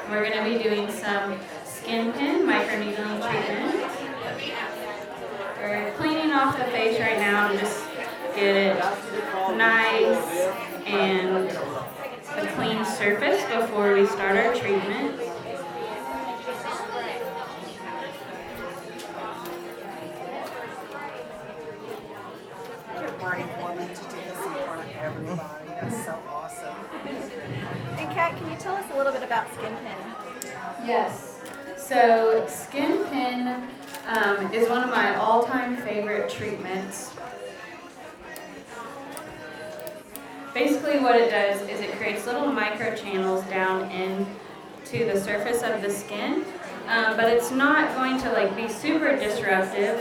We're going to be doing some SkinPen Microneedling treatment. We're cleaning off the face right now to just get it nice and a clean surface before we start our treatment. That's so awesome. And Kat, can you tell us a little bit about SkinPen? Yes. So SkinPen is one of my all-time favorite treatments. Basically what it does is it creates little micro channels down into the surface of the skin, but it's not going to be super disruptive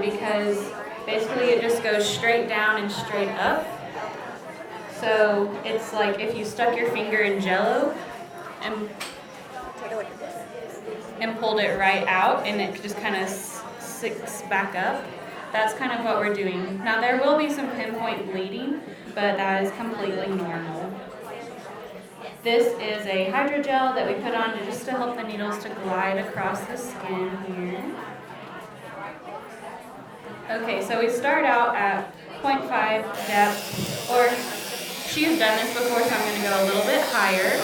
because basically it just goes straight down and straight up. So it's like if you stuck your finger in Jell-O and pulled it right out and it just kind of sticks back up. That's kind of what we're doing. Now there will be some pinpoint bleeding, but that is completely normal. This is a hydrogel that we put on just to help the needles to glide across the skin here. Okay, so we start out at 0.5 depth, or she's done this before, so I'm going to go a little bit higher.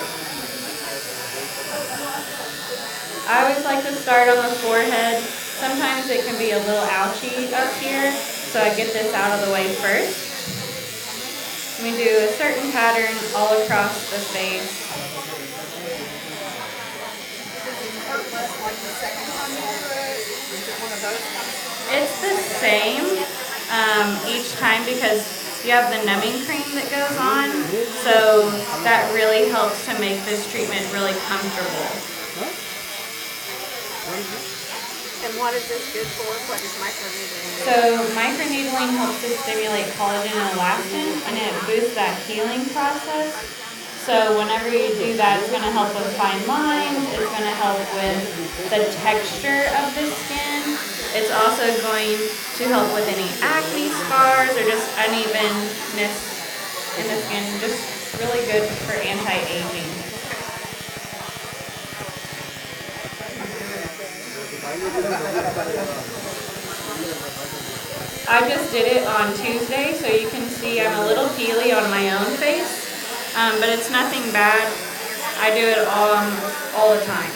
I always like to start on the forehead. Sometimes it can be a little ouchy up here, so I get this out of the way first. We do a certain pattern all across the face. It's the same each time because you have the numbing cream that goes on, so that really helps to make this treatment really comfortable. And what is this good for? What is microneedling? So microneedling helps to stimulate collagen and elastin, and it boosts that healing process. So whenever you do that, it's going to help with fine lines, it's going to help with the texture of the skin. It's also going to help with any acne scars or just unevenness in the skin. Just really good for anti-aging. I just did it on Tuesday, so you can see I'm a little peely on my own face, but it's nothing bad. I do it all the time.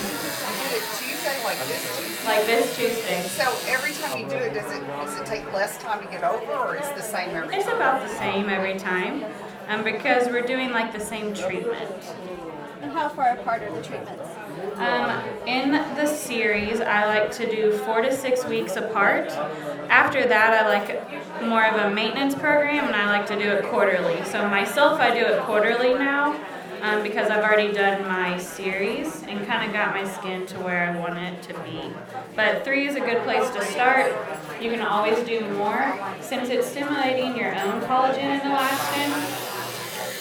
Tuesday like this Tuesday? Like this Tuesday. So every time you do it, does it take less time to get over, or is it the same every time? It's about the same every time, because we're doing the same treatment. And how far apart are the treatments? In the series, I like to do 4 to 6 weeks apart. After that, I like more of a maintenance program, and I like to do it quarterly. So myself, I do it quarterly now because I've already done my series and kind of got my skin to where I want it to be. But 3 is a good place to start. You can always do more. Since it's stimulating your own collagen and elastin,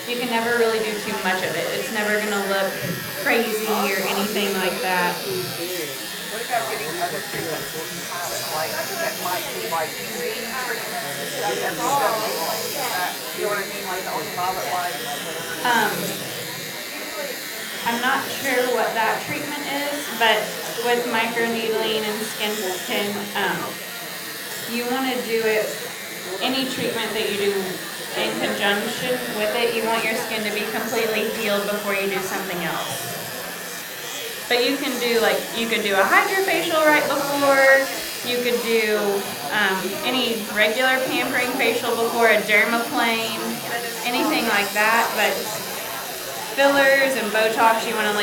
you can never really do too much of it. It's never going to look crazy or anything like that. What about getting other treatments that might be like UV treatments and stuff? You know what I mean? Like the ultraviolet light? I'm not sure what that treatment is, but with microneedling and SkinPen, you want to do it, any treatment that you do in conjunction with it, you want your skin to be completely healed before you do something else. But you can do you could do a hydrofacial right before, you could do any regular pampering facial before, a dermaplane, anything like that. But fillers and Botox, you want to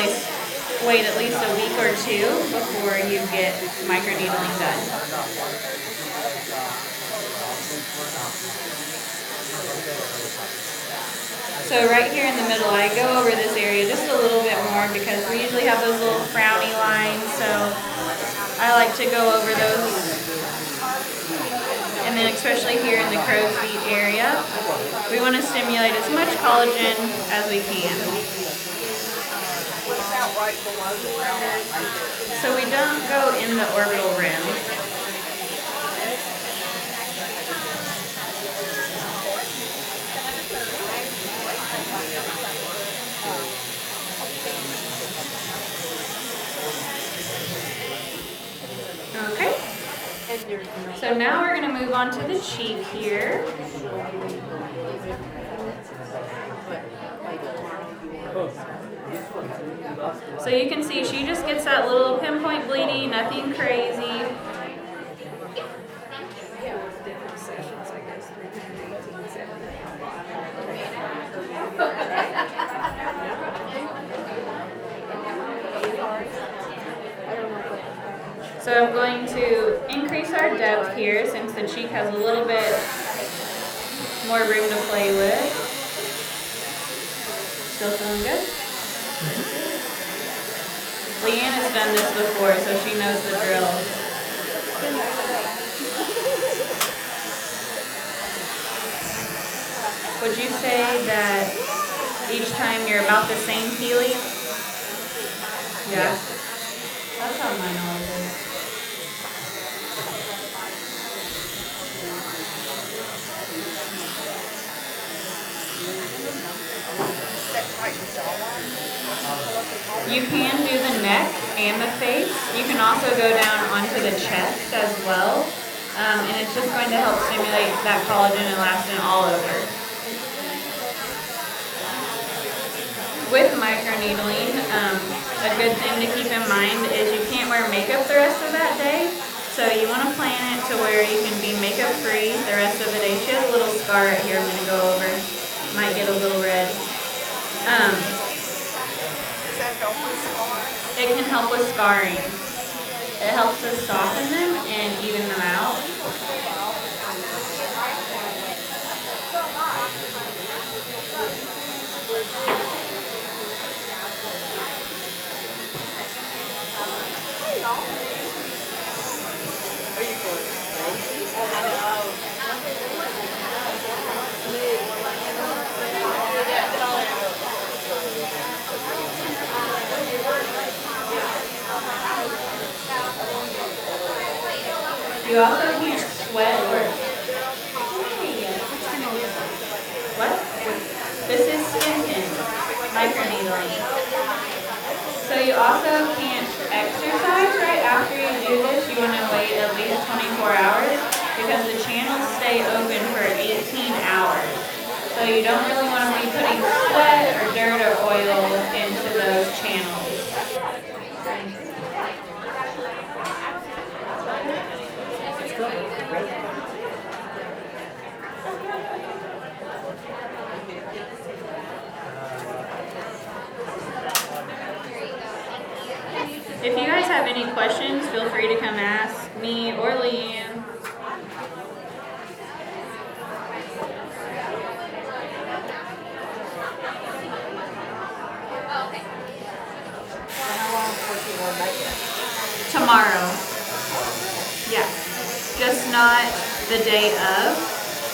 wait at least a week or 2 before you get microneedling done. So right here in the middle, I go over this area just a little bit more because we usually have those little frowny lines, so I like to go over those. And then especially here in the crow's feet area, we want to stimulate as much collagen as we can. So we don't go in the orbital rim. So now we're going to move on to the cheek here. So you can see she just gets that little pinpoint bleeding, nothing crazy. So I'm going to increase our depth here since the cheek has a little bit more room to play with. Still feeling good? Leanne has done this before, so she knows the drill. Would you say that each time you're about the same healing? Yeah. That's how mine always is. You can do the neck and the face. You can also go down onto the chest as well. And it's just going to help stimulate that collagen and elastin all over. With microneedling, a good thing to keep in mind is you can't wear makeup the rest of that day. So you want to plan it to where you can be makeup free the rest of the day. She has a little scar right here I'm going to go over. Might get a little red. It can help with scarring. It helps us soften them and even them out. You also can't sweat or... What? This is SkinPen Microneedling. So you also can't exercise right after you do this. You want to wait at least 24 hours because the channels stay open for 18 hours. So you don't really want to be putting sweat or dirt or oil into those channels. If you guys have any questions, feel free to come ask me or Leanne. How long before she will make it? Tomorrow. Yeah. Just not the day of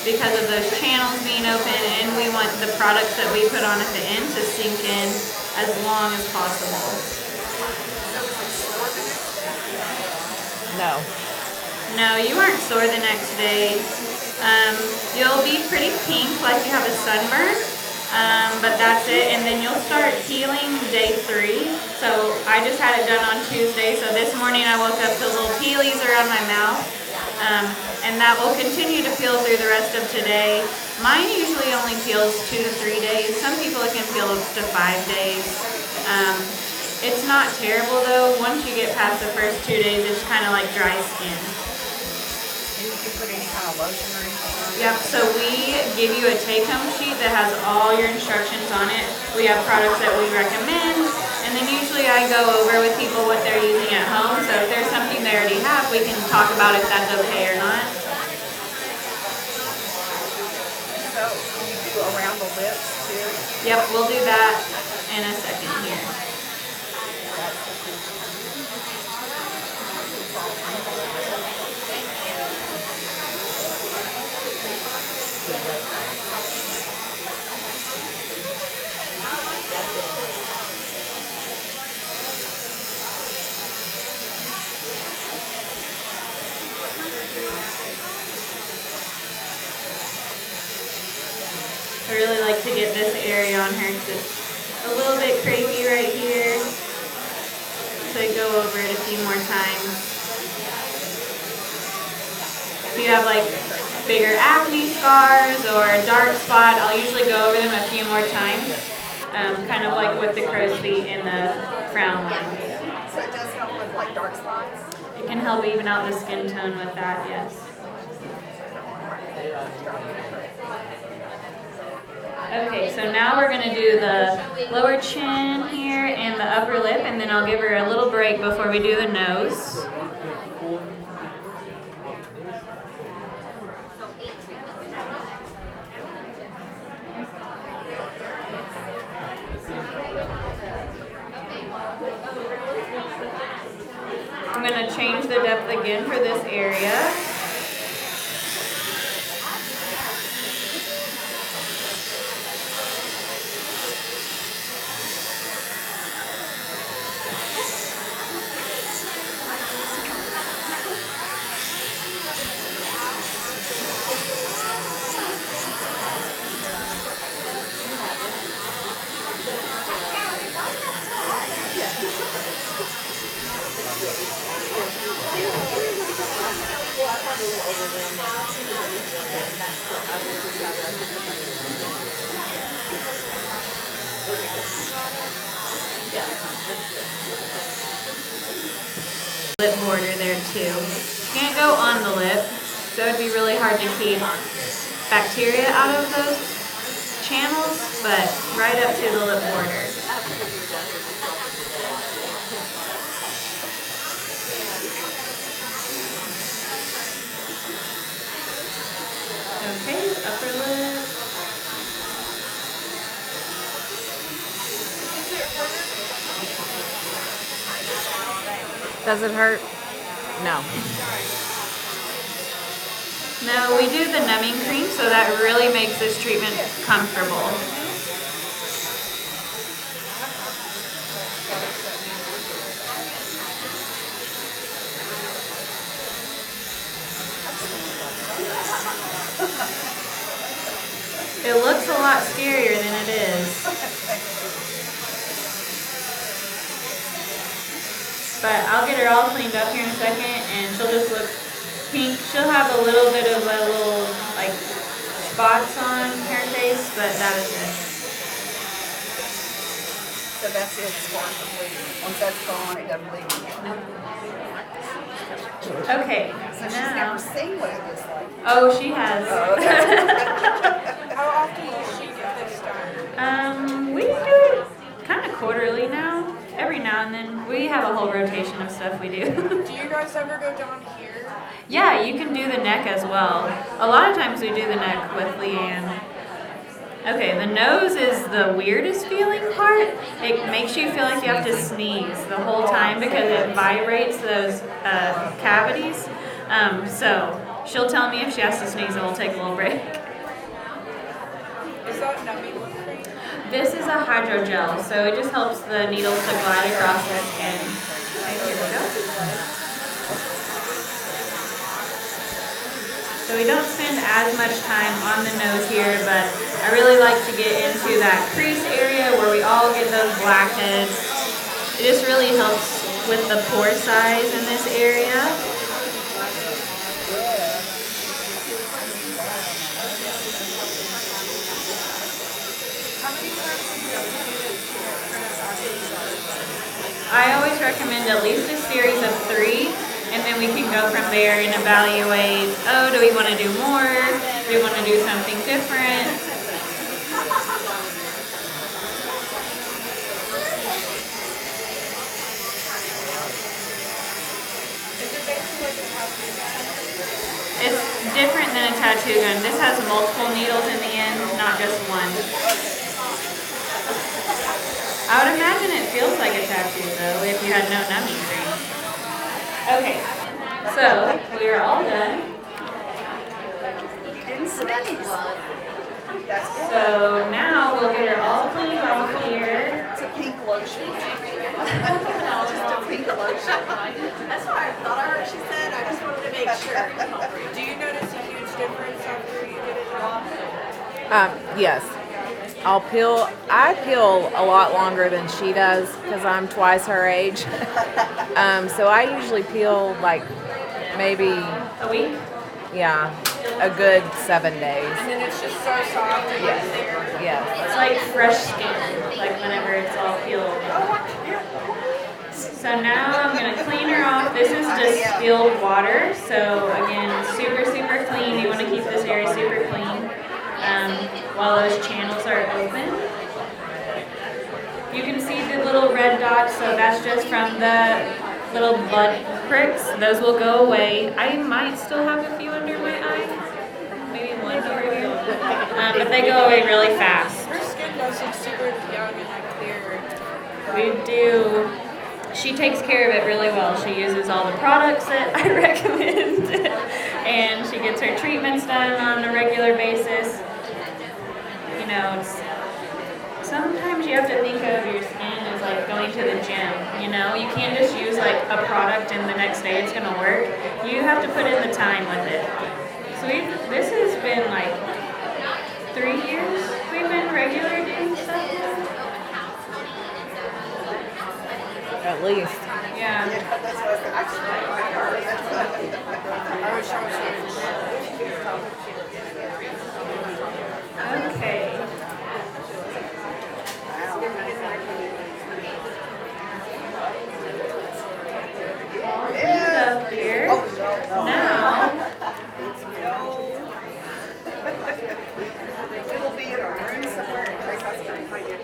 because of those channels being open, and we want the products that we put on at the end to sink in as long as possible. No. No, you aren't sore the next day. You'll be pretty pink like you have a sunburn, but that's it. And then you'll start healing day 3. So I just had it done on Tuesday. So this morning I woke up to little peelies around my mouth. And that will continue to peel through the rest of today. Mine usually only peels 2 to 3 days. Some people it can peel up to 5 days. It's not terrible though. Once you get past the first 2 days, it's kind of like dry skin. Did you put any kind of lotion or anything on it? Yep, so we give you a take-home sheet that has all your instructions on it. We have products that we recommend, and then usually I go over with people what they're using at home. So if there's something they already have, we can talk about if that's okay or not. So you do around the lips too? Yep, we'll do that in a second here. I really like to get this area on her because it's a little bit crepey right here. So I go over it a few more times. you have like bigger acne scars or a dark spot, I'll usually go over them a few more times, kind of like with the crow's feet and the frown lines. So it does help with like dark spots? It can help even out the skin tone with that, yes. Okay, so now we're going to do the lower chin here and the upper lip, and then I'll give her a little break before we do the nose. I'm going to change the depth again for this area. Lip border there too. Can't go on the lip, so it'd be really hard to keep bacteria out of those channels, but right up to the lip border. Okay, upper lip. Does it hurt? No. No, we do the numbing cream, so that really makes this treatment comfortable. It looks a lot scarier than it is. But I'll get her all cleaned up here in a second, and she'll just look pink. She'll have a little bit of a little, like, spots on her face, but that is it. So that's it as far as the bleeding. Once that's gone, it doesn't bleed again. Okay, So she's now. never seen what it looks like. Oh, she has. Oh, okay. How often does she get this done? We do it kind of quarterly now. Every now and then. We have a whole rotation of stuff we do. Do you guys ever go down here? Yeah, you can do the neck as well. A lot of times we do the neck with Leanne. Okay, the nose is the weirdest feeling part. It makes you feel like you have to sneeze the whole time because it vibrates those cavities. So she'll tell me if she has to sneeze and we'll take a little break. Is that numbing cream? This is a hydrogel, so it just helps the needles to glide across the skin. Okay, here we go. So we don't spend as much time on the nose here, but I really like to get into that crease area where we all get those blackheads. It just really helps with the pore size in this area. I always recommend at least a series of 3, and then we can go from there and evaluate, oh, do we want to do more? Do we want to do something different? It's different than a tattoo gun. This has multiple needles in the end, not just one. I would imagine it feels like a tattoo though, if you had no numbing cream. Okay, so we are all done. Didn't sneeze. That's good. So now we'll get her all cleaned off here. It's a pink lotion. Just a pink lotion. That's what I thought I heard she said. I just wanted to make sure. Do you notice a huge difference after you get it done? Yes. I peel a lot longer than she does because I'm twice her age. So I usually peel like maybe A week? Yeah, a good 7 days. And then it's just so soft and Yes. there. Yes. It's like fresh skin, like whenever it's all peeled. So now I'm gonna clean her off. This is distilled water. So again, super, super clean. You wanna keep this area super clean while those channels are open. You can see the little red dots, so that's just from the little blood pricks. Those will go away. I might still have a few under my eye. Maybe one over here. But they go away really fast. Her skin does look super young and like clear. We do. She takes care of it really well. She uses all the products that I recommend, and she gets her treatments done on a regular basis. You know, sometimes you have to think of your skin as like going to the gym. You know, you can't just use like a product and the next day it's gonna work. You have to put in the time with it. So this has been like 3 years we've been regular doing stuff now. At least. Yeah. I wish I was Okay. All cleaned up here. Now, It'll be in a room somewhere in case I can find it.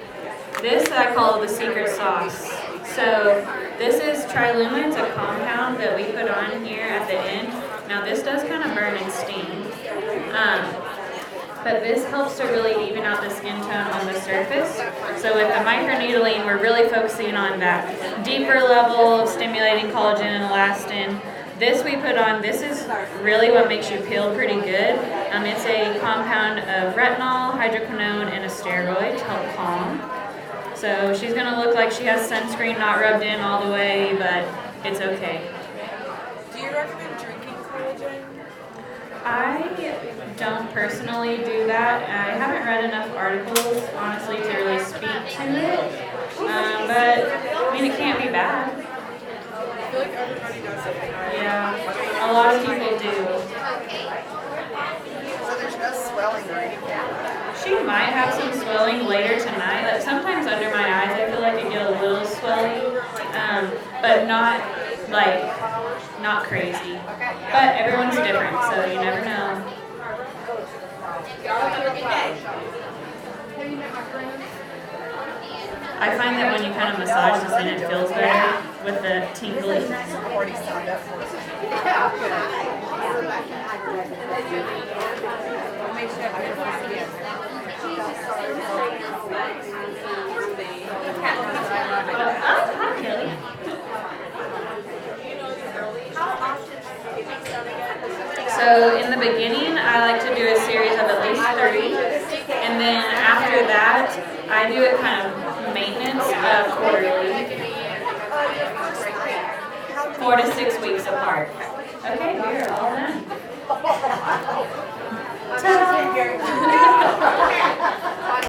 this I call the secret sauce. So this is triluma. It's a compound that we put on here at the end. Now this does kind of burn and sting. But this helps to really even out the skin tone on the surface. So with the microneedling, we're really focusing on that deeper level of stimulating collagen and elastin. This we put on, this is really what makes you peel pretty good. It's a compound of retinol, hydroquinone, and a steroid to help calm. So she's gonna look like she has sunscreen not rubbed in all the way, but it's okay. Do you recommend drinking collagen? I don't personally do that. I haven't read enough articles, honestly, to really speak to it. But, I mean, it can't be bad. I feel like everybody does it. Yeah, a lot of people do. So there's no swelling or anything. She might have some swelling later tonight. Like sometimes under my eyes, I feel like I get a little swelling, but not crazy. But everyone's different, so you never know. I find that when you kind of massage the skin, it feels better with the tingling. Already signed up for it. Hi, Kelly. So in the beginning, I like to do a series of at least 3, and then after that, I do it kind of maintenance quarterly, 4 to 6 weeks apart. Okay, we're all done. Ta-da!